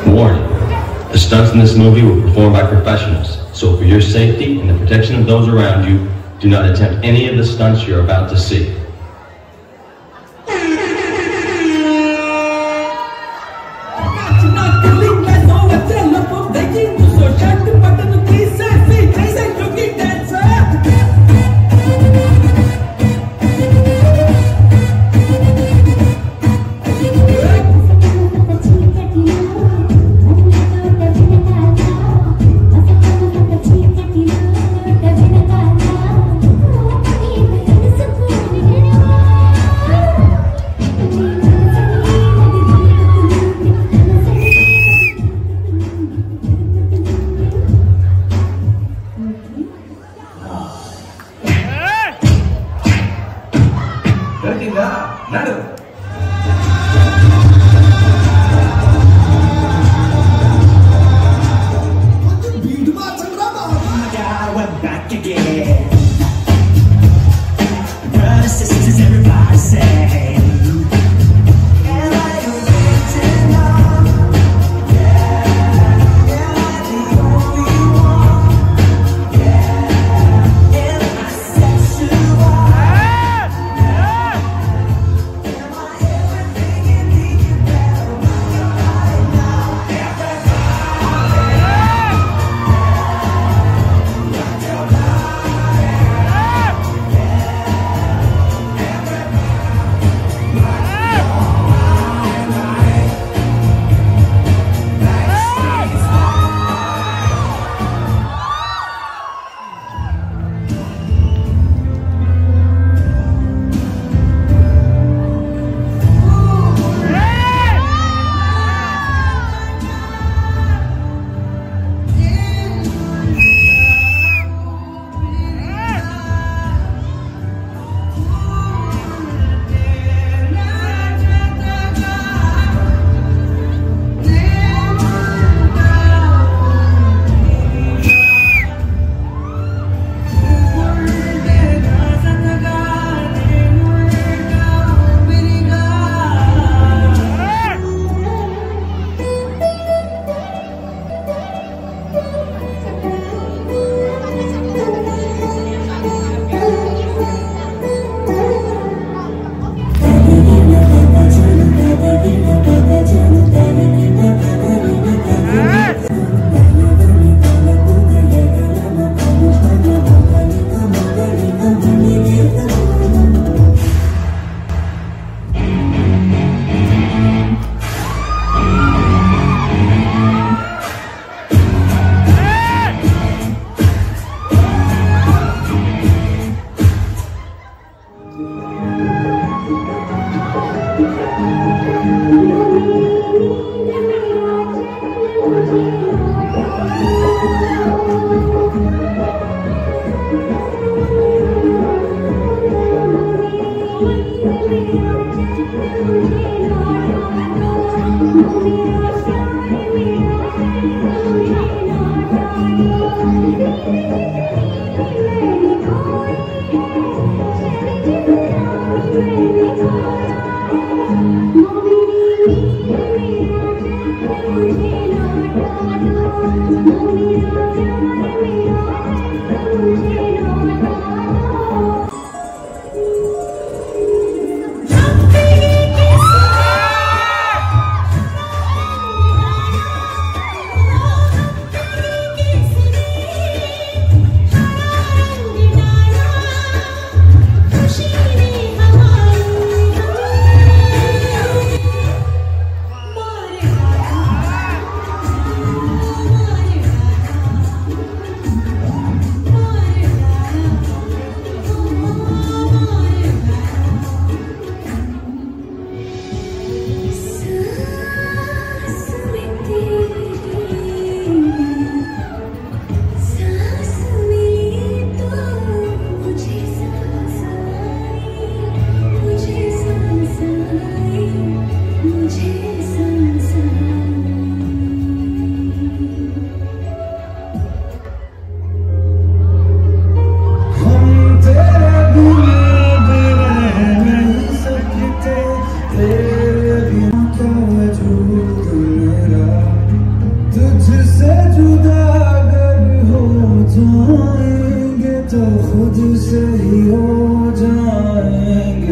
Warning, the stunts in this movie were performed by professionals, so for your safety and the protection of those around you, do not attempt any of the stunts you're about to see.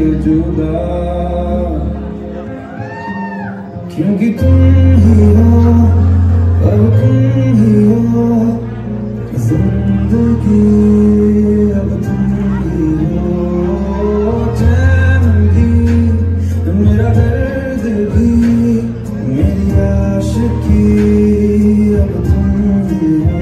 से जुदा, क्योंकि तुम ही हो, अब तुम ही हो जिंदगी, अब तुम ही हो। चैन भी मेरा दर्द भी मेरी आशिकी, अब तुम ही हो।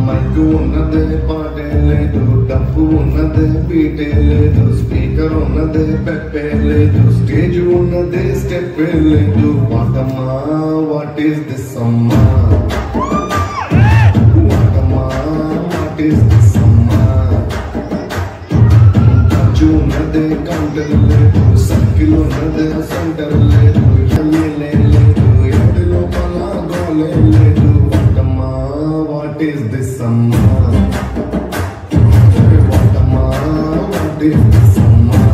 మైకు ఉన్నదే పాటే లేదు, డబ్బు ఉన్నదే బీటే లేదు, స్పీకర్ ఉన్నదే పెప్పే లేదు, స్టేజ్ ఉన్నదే స్టెప్ లేదు. వాటమ్మా వాట్ ఈస్ దిస్ అమ్మా, వాటమ్మా వాట్ ఈస్ దిస్ అమ్మా. ఖర్చు ఉన్నదే కౌంటర్ లేదు, సర్కిల్ ఉన్నదే సెంటర్ లేదు, లేదు ఎడి లోపల గోలే లేదు. What is this summer? What is this summer?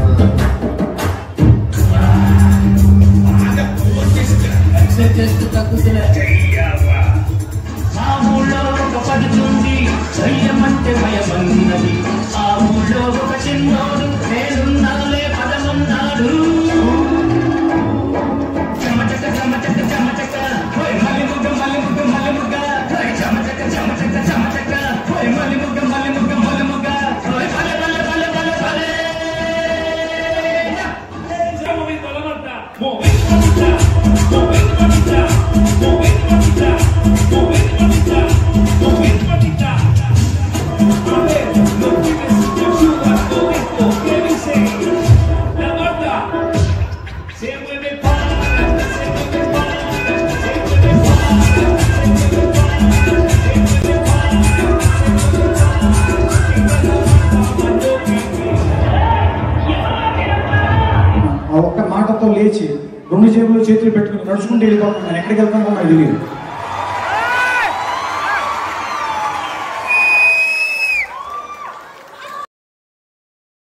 ఆ ఒక్క మాటతో లేచి రెండు జేబుల్లో చేతులు పెట్టుకుని నడుచుకుంటూ వెళ్ళిపోతున్నాను. ఎక్కడికి వెళ్తానో నాకు తెలియదు.